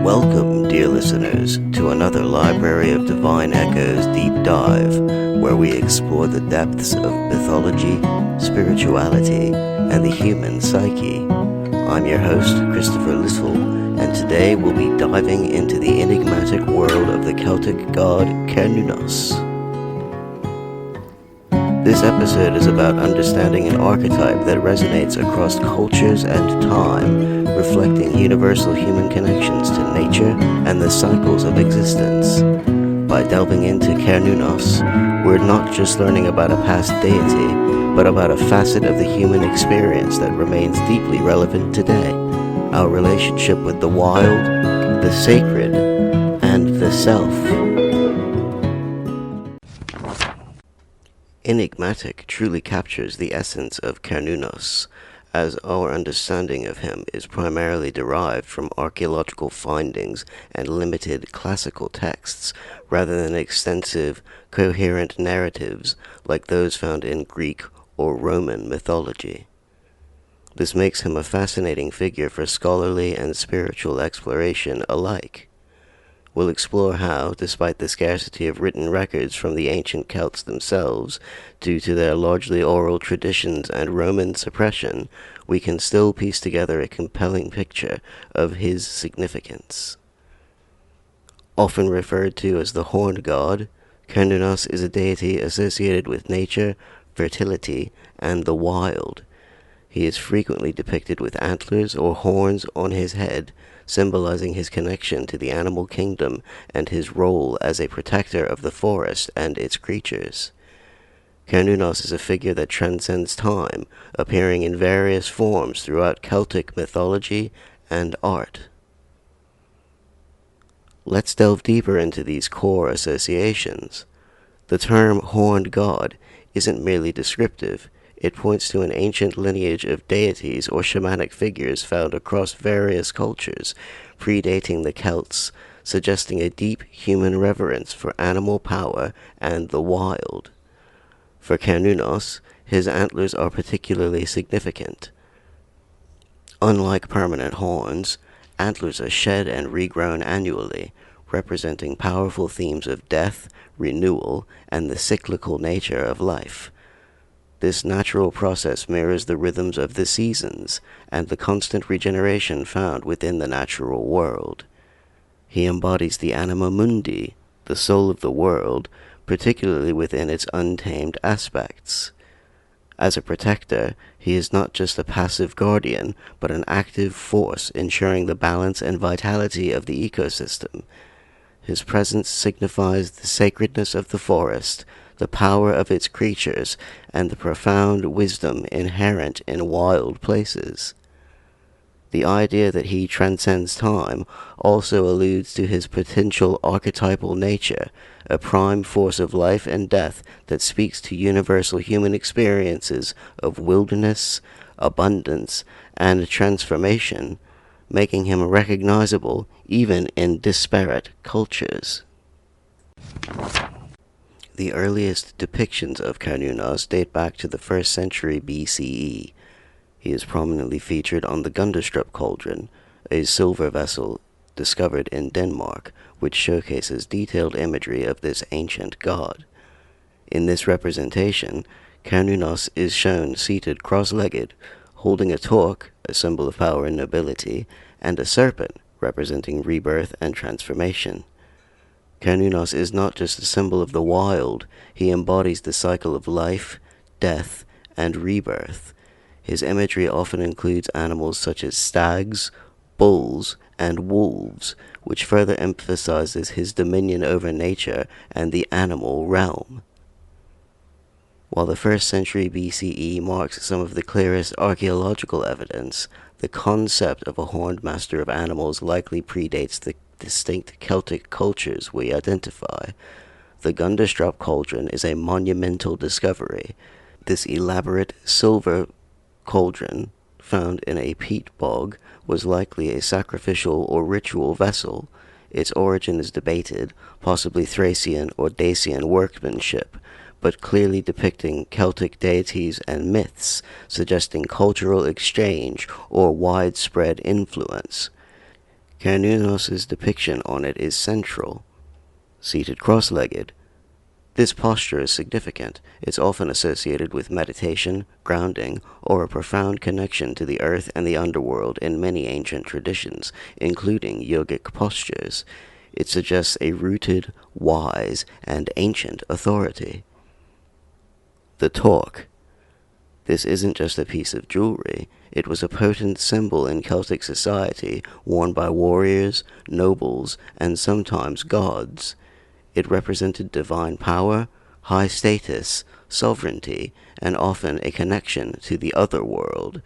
Welcome, dear listeners, to another Library of Divine Echoes deep dive, where we explore the depths of mythology, spirituality, and the human psyche. I'm your host, Christopher Little, and today we'll be diving into the enigmatic world of the Celtic god Cernunnos. This episode is about understanding an archetype that resonates across cultures and time, reflecting universal human connections to nature and the cycles of existence. By delving into Cernunnos, we're not just learning about a past deity, but about a facet of the human experience that remains deeply relevant today: our relationship with the wild, the sacred, and the self. Enigmatic truly captures the essence of Cernunnos, as our understanding of him is primarily derived from archaeological findings and limited classical texts, rather than extensive, coherent narratives like those found in Greek or Roman mythology. This makes him a fascinating figure for scholarly and spiritual exploration alike. We'll explore how, despite the scarcity of written records from the ancient Celts themselves, due to their largely oral traditions and Roman suppression, we can still piece together a compelling picture of his significance. Often referred to as the horned god, Cernunnos is a deity associated with nature, fertility, and the wild. He is frequently depicted with antlers or horns on his head, symbolizing his connection to the animal kingdom and his role as a protector of the forest and its creatures. Cernunnos is a figure that transcends time, appearing in various forms throughout Celtic mythology and art. Let's delve deeper into these core associations. The term horned god isn't merely descriptive. It points to an ancient lineage of deities or shamanic figures found across various cultures, predating the Celts, suggesting a deep human reverence for animal power and the wild. For Cernunnos, his antlers are particularly significant. Unlike permanent horns, antlers are shed and regrown annually, representing powerful themes of death, renewal, and the cyclical nature of life. This natural process mirrors the rhythms of the seasons and the constant regeneration found within the natural world. He embodies the anima mundi, the soul of the world, particularly within its untamed aspects. As a protector, he is not just a passive guardian, but an active force ensuring the balance and vitality of the ecosystem. His presence signifies the sacredness of the forest, the power of its creatures, and the profound wisdom inherent in wild places. The idea that he transcends time also alludes to his potential archetypal nature, a prime force of life and death that speaks to universal human experiences of wilderness, abundance, and transformation, making him recognizable even in disparate cultures. The earliest depictions of Cernunnos date back to the 1st century BCE. He is prominently featured on the Gundestrup Cauldron, a silver vessel discovered in Denmark, which showcases detailed imagery of this ancient god. In this representation, Cernunnos is shown seated cross-legged, holding a torc, a symbol of power and nobility, and a serpent, representing rebirth and transformation. Cernunnos is not just a symbol of the wild, he embodies the cycle of life, death, and rebirth. His imagery often includes animals such as stags, bulls, and wolves, which further emphasizes his dominion over nature and the animal realm. While the 1st century BCE marks some of the clearest archaeological evidence, the concept of a horned master of animals likely predates the distinct Celtic cultures we identify. The Gundestrup Cauldron is a monumental discovery. This elaborate silver cauldron, found in a peat bog, was likely a sacrificial or ritual vessel. Its origin is debated, possibly Thracian or Dacian workmanship, but clearly depicting Celtic deities and myths, suggesting cultural exchange or widespread influence. Cernunnos' depiction on it is central. Seated cross-legged, this posture is significant. It's often associated with meditation, grounding, or a profound connection to the earth and the underworld in many ancient traditions, including yogic postures. It suggests a rooted, wise, and ancient authority. The torc. This isn't just a piece of jewelry. It was a potent symbol in Celtic society, worn by warriors, nobles, and sometimes gods. It represented divine power, high status, sovereignty, and often a connection to the other world.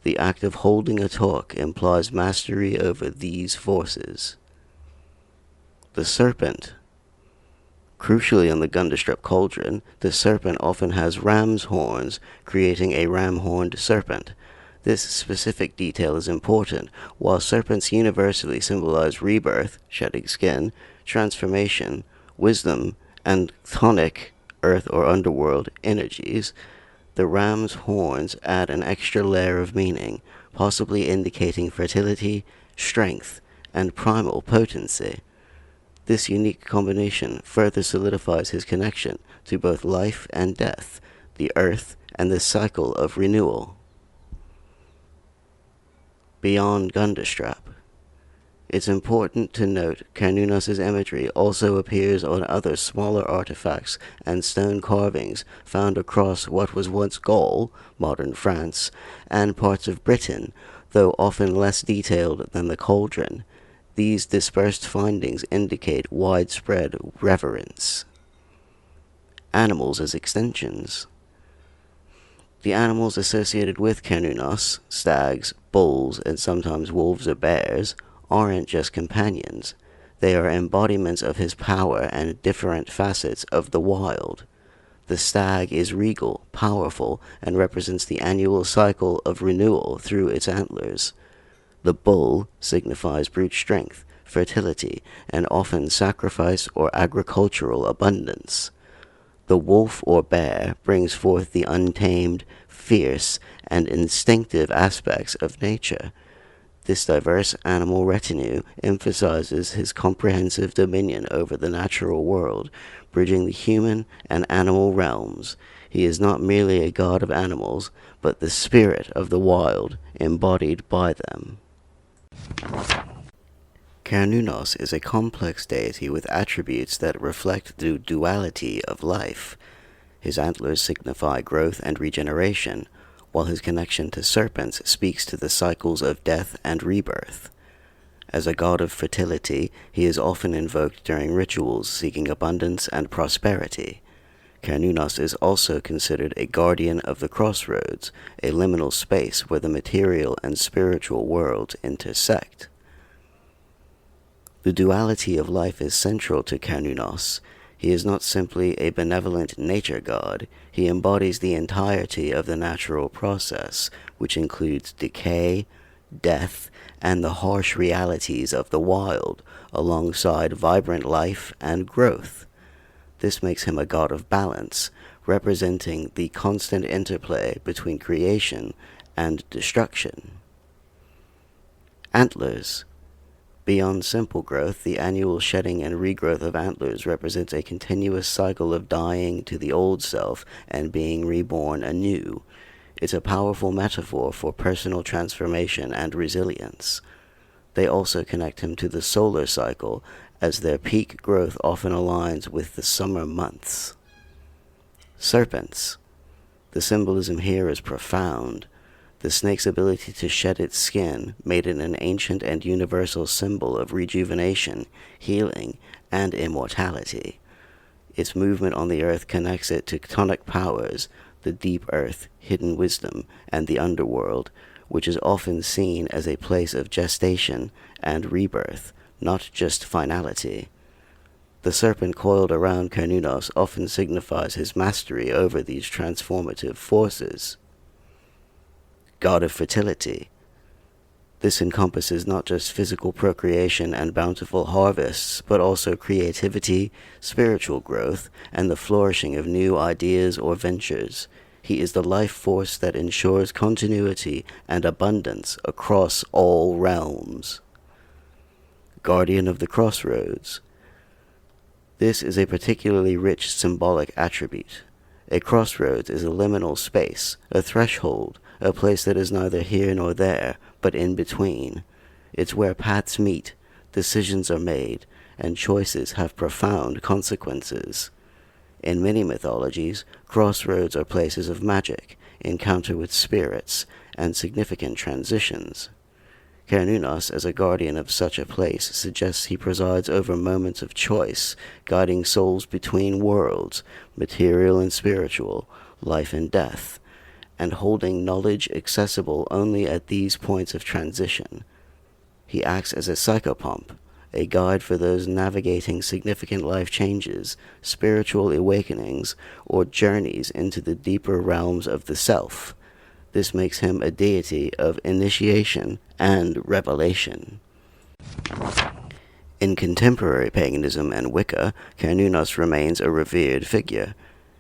The act of holding a torc implies mastery over these forces. The serpent. Crucially on the Gundestrup Cauldron, the serpent often has ram's horns, creating a ram-horned serpent. This specific detail is important. While serpents universally symbolize rebirth, shedding skin, transformation, wisdom, and chthonic, earth or underworld, energies, the ram's horns add an extra layer of meaning, possibly indicating fertility, strength, and primal potency. This unique combination further solidifies his connection to both life and death, the earth, and the cycle of renewal. Beyond Gundestrup. It's important to note Cernunnos' imagery also appears on other smaller artifacts and stone carvings found across what was once Gaul, modern France, and parts of Britain, though often less detailed than the cauldron. These dispersed findings indicate widespread reverence. Animals as extensions. The animals associated with Cernunnos, stags, bulls, and sometimes wolves or bears, aren't just companions. They are embodiments of his power and different facets of the wild. The stag is regal, powerful, and represents the annual cycle of renewal through its antlers. The bull signifies brute strength, fertility, and often sacrifice or agricultural abundance. The wolf or bear brings forth the untamed, fierce, and instinctive aspects of nature. This diverse animal retinue emphasizes his comprehensive dominion over the natural world, bridging the human and animal realms. He is not merely a god of animals, but the spirit of the wild embodied by them. Cernunnos is a complex deity with attributes that reflect the duality of life. His antlers signify growth and regeneration, while his connection to serpents speaks to the cycles of death and rebirth. As a god of fertility, he is often invoked during rituals seeking abundance and prosperity. Cernunnos is also considered a guardian of the crossroads, a liminal space where the material and spiritual worlds intersect. The duality of life is central to Cernunnos. He is not simply a benevolent nature god. He embodies the entirety of the natural process, which includes decay, death, and the harsh realities of the wild, alongside vibrant life and growth. This makes him a god of balance, representing the constant interplay between creation and destruction. Antlers. Beyond simple growth, the annual shedding and regrowth of antlers represents a continuous cycle of dying to the old self and being reborn anew. It's a powerful metaphor for personal transformation and resilience. They also connect him to the solar cycle, as their peak growth often aligns with the summer months. Serpents. The symbolism here is profound. The snake's ability to shed its skin made it an ancient and universal symbol of rejuvenation, healing, and immortality. Its movement on the earth connects it to chthonic powers, the deep earth, hidden wisdom, and the underworld, which is often seen as a place of gestation and rebirth, not just finality. The serpent coiled around Cernunnos often signifies his mastery over these transformative forces. God of fertility. This encompasses not just physical procreation and bountiful harvests, but also creativity, spiritual growth, and the flourishing of new ideas or ventures. He is the life force that ensures continuity and abundance across all realms. guardian of the crossroads. This is a particularly rich symbolic attribute. A crossroads is a liminal space, a threshold, a place that is neither here nor there, but in between. It's where paths meet, decisions are made, and choices have profound consequences. In many mythologies, crossroads are places of magic, encounter with spirits, and significant transitions. Cernunnos, as a guardian of such a place, suggests he presides over moments of choice, guiding souls between worlds, material and spiritual, life and death, and holding knowledge accessible only at these points of transition. He acts as a psychopomp, a guide for those navigating significant life changes, spiritual awakenings, or journeys into the deeper realms of the self. This makes him a deity of initiation and revelation. In contemporary paganism and Wicca, Cernunnos remains a revered figure.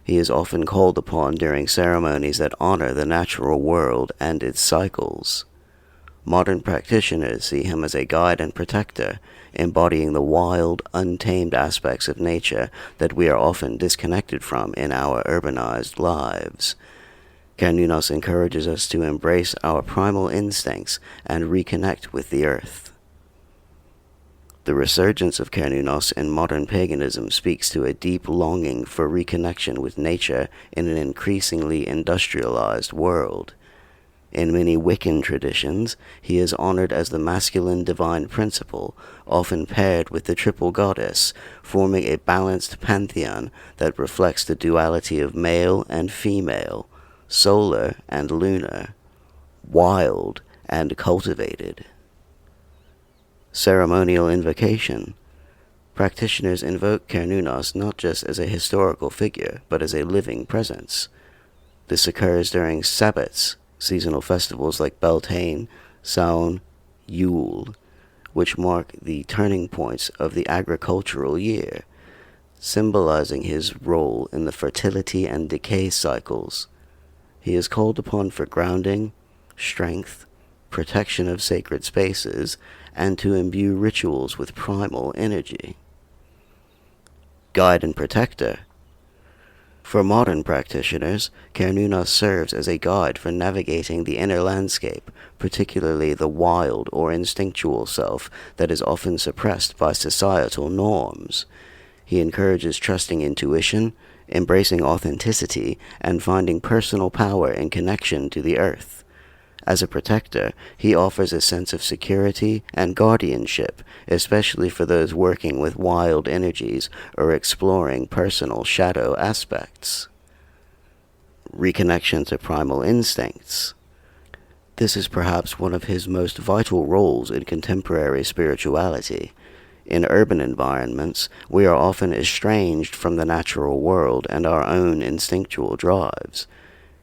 He is often called upon during ceremonies that honor the natural world and its cycles. Modern practitioners see him as a guide and protector, embodying the wild, untamed aspects of nature that we are often disconnected from in our urbanized lives. Cernunnos encourages us to embrace our primal instincts and reconnect with the earth. The resurgence of Cernunnos in modern paganism speaks to a deep longing for reconnection with nature in an increasingly industrialized world. In many Wiccan traditions, he is honored as the masculine divine principle, often paired with the triple goddess, forming a balanced pantheon that reflects the duality of male and female, solar and lunar, wild and cultivated. Ceremonial invocation. Practitioners invoke Cernunnos not just as a historical figure, but as a living presence. This occurs during sabbats, seasonal festivals like Beltane, Samhain, Yule, which mark the turning points of the agricultural year, symbolizing his role in the fertility and decay cycles. He is called upon for grounding, strength, protection of sacred spaces, and to imbue rituals with primal energy. Guide and protector. For modern practitioners, Cernunnos serves as a guide for navigating the inner landscape, particularly the wild or instinctual self that is often suppressed by societal norms. He encourages trusting intuition, embracing authenticity, and finding personal power in connection to the earth. As a protector, he offers a sense of security and guardianship, especially for those working with wild energies or exploring personal shadow aspects. Reconnection to primal instincts. This is perhaps one of his most vital roles in contemporary spirituality. In urban environments, we are often estranged from the natural world and our own instinctual drives.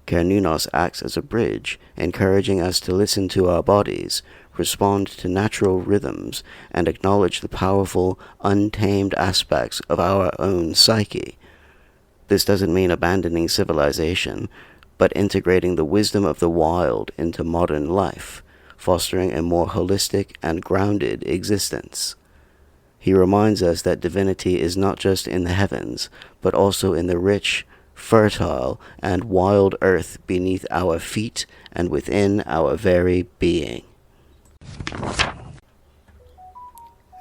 Cernunnos acts as a bridge, encouraging us to listen to our bodies, respond to natural rhythms, and acknowledge the powerful, untamed aspects of our own psyche. This doesn't mean abandoning civilization, but integrating the wisdom of the wild into modern life, fostering a more holistic and grounded existence. He reminds us that divinity is not just in the heavens, but also in the rich, fertile, and wild earth beneath our feet and within our very being.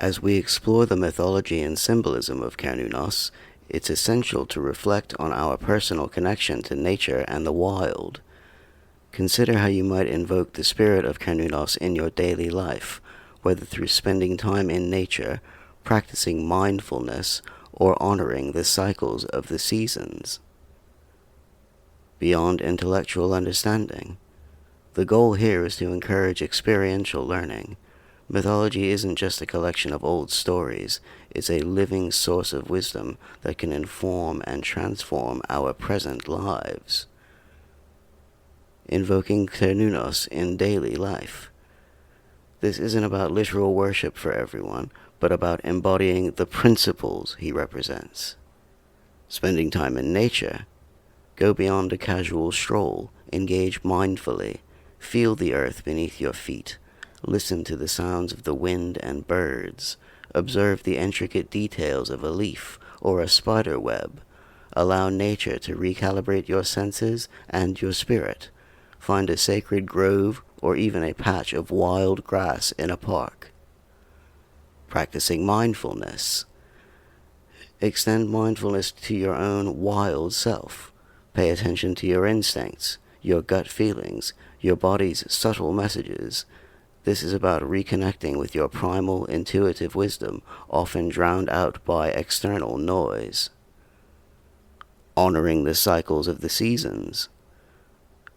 As we explore the mythology and symbolism of Cernunnos, it's essential to reflect on our personal connection to nature and the wild. Consider how you might invoke the spirit of Cernunnos in your daily life, whether through spending time in nature, practicing mindfulness, or honoring the cycles of the seasons. Beyond intellectual understanding. The goal here is to encourage experiential learning. Mythology isn't just a collection of old stories, it's a living source of wisdom that can inform and transform our present lives. Invoking Cernunnos in daily life. This isn't about literal worship for everyone, but about embodying the principles he represents. Spending time in nature. Go beyond a casual stroll, engage mindfully, feel the earth beneath your feet, Listen to the sounds of the wind and birds. Observe the intricate details of a leaf or a spider web. Allow nature to recalibrate your senses and your spirit. Find a sacred grove or even a patch of wild grass in a park. Practicing mindfulness. Extend mindfulness to your own wild self. Pay attention to your instincts, your gut feelings, your body's subtle messages. This is about reconnecting with your primal, intuitive wisdom, often drowned out by external noise. Honoring the cycles of the seasons.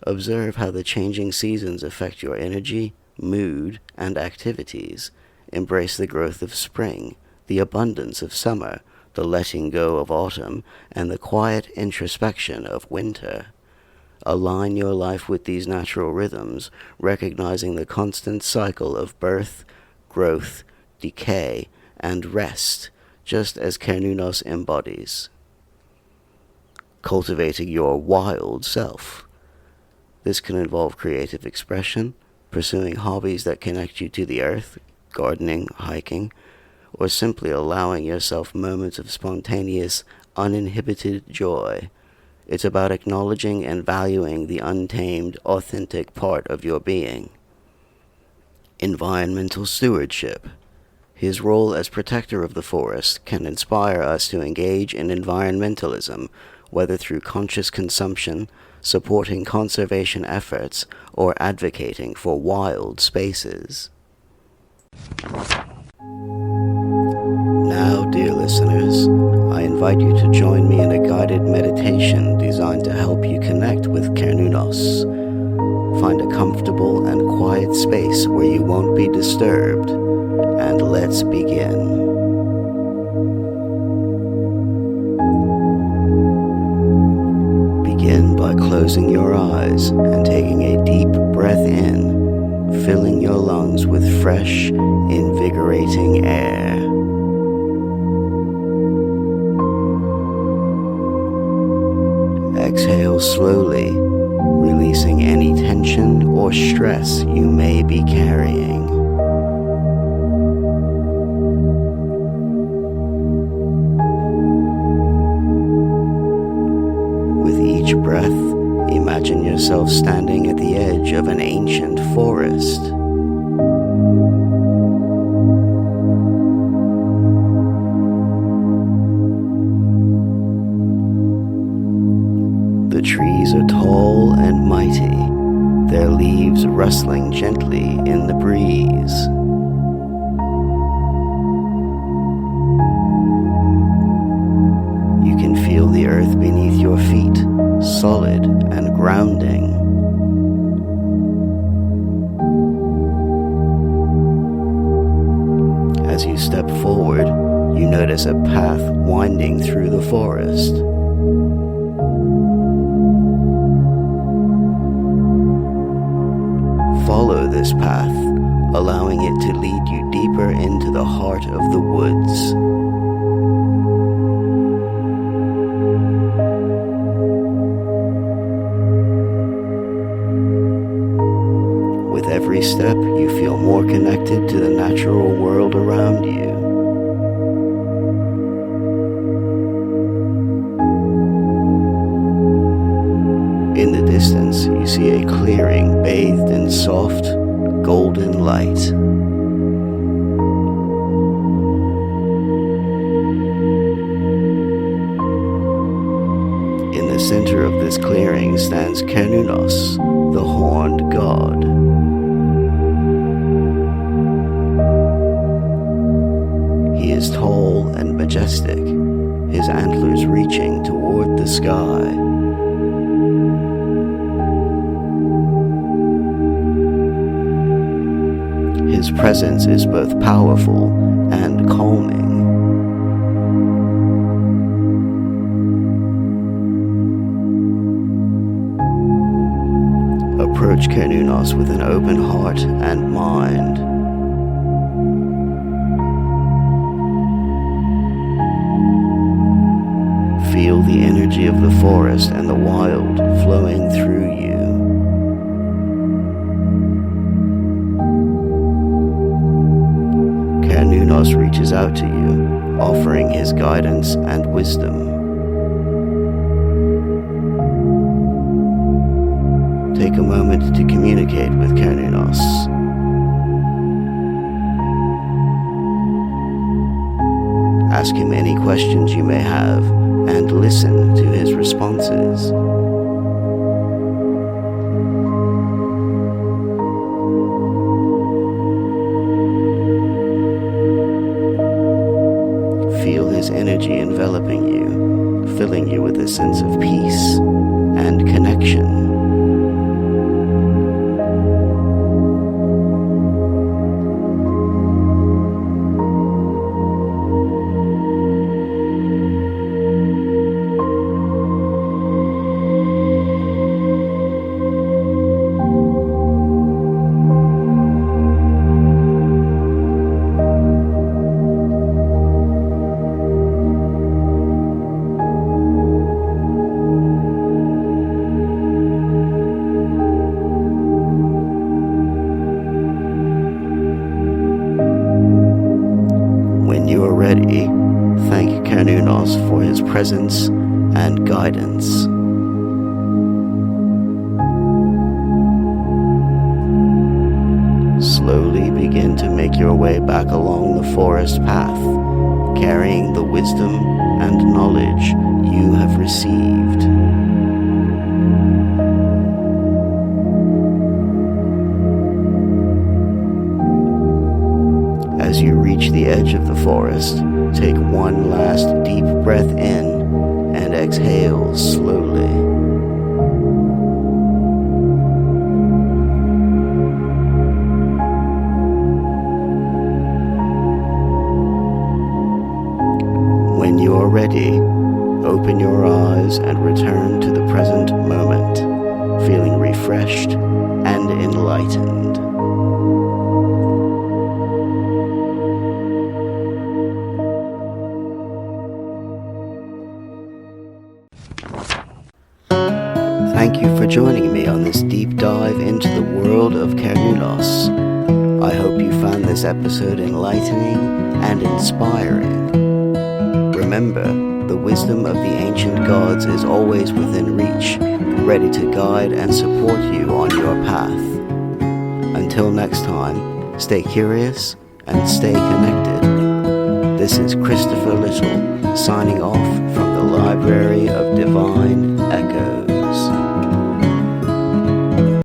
Observe how the changing seasons affect your energy, mood, and activities. Embrace the growth of spring, the abundance of summer, the letting go of autumn, and the quiet introspection of winter. Align your life with these natural rhythms, recognizing the constant cycle of birth, growth, decay, and rest, just as Cernunnos embodies. Cultivating your wild self. This can involve creative expression, pursuing hobbies that connect you to the earth, gardening, hiking, or simply allowing yourself moments of spontaneous, uninhibited joy. It's about acknowledging and valuing the untamed, authentic part of your being. Environmental stewardship. His role as protector of the forest can inspire us to engage in environmentalism, whether through conscious consumption, supporting conservation efforts, or advocating for wild spaces. Now, dear listeners, I invite you to join me in a guided meditation designed to help you connect with Cernunnos. Find a comfortable and quiet space where you won't be disturbed, and let's begin. Begin by closing your eyes and taking a deep breath in, filling your lungs with fresh, invigorating air. Exhale slowly, releasing any tension or stress you may be carrying. With each breath, imagine yourself standing at the edge of an ancient forest. The trees are tall and mighty, their leaves rustling gently in the breeze. You can feel the earth beneath your feet, solid and grounding. As you step forward, you notice a path winding through the forest. Follow this path, allowing it to lead you deeper into the heart of the woods. With every step, you feel more connected to the natural world around you. In the distance, you see a clearing bathed in soft, golden light. In the center of this clearing stands Cernunnos, the horned god. He is tall and majestic, his antlers reaching toward the sky. His presence is both powerful and calming. Approach Cernunnos with an open heart and mind. Feel the energy of the forest and the wild flowing through you. Cernunnos reaches out to you, offering his guidance and wisdom. Take a moment to communicate with Cernunnos. Ask him any questions you may have, and listen to his responses. Feel his energy enveloping you, filling you with a sense of peace and connection. Ready, thank Cernunnos for his presence and guidance. Slowly begin to make your way back along the forest path, carrying the wisdom and knowledge you have received. As you reach the edge of the forest, take one last deep breath in and exhale slowly. When you are ready, open your eyes and return to the present moment, feeling refreshed and enlightened. Thank you for joining me on this deep dive into the world of Cernunnos. I hope you found this episode enlightening and inspiring. Remember, the wisdom of the ancient gods is always within reach, ready to guide and support you on your path. Until next time, stay curious and stay connected. This is Christopher Little, signing off from the Library of Divine Echoes.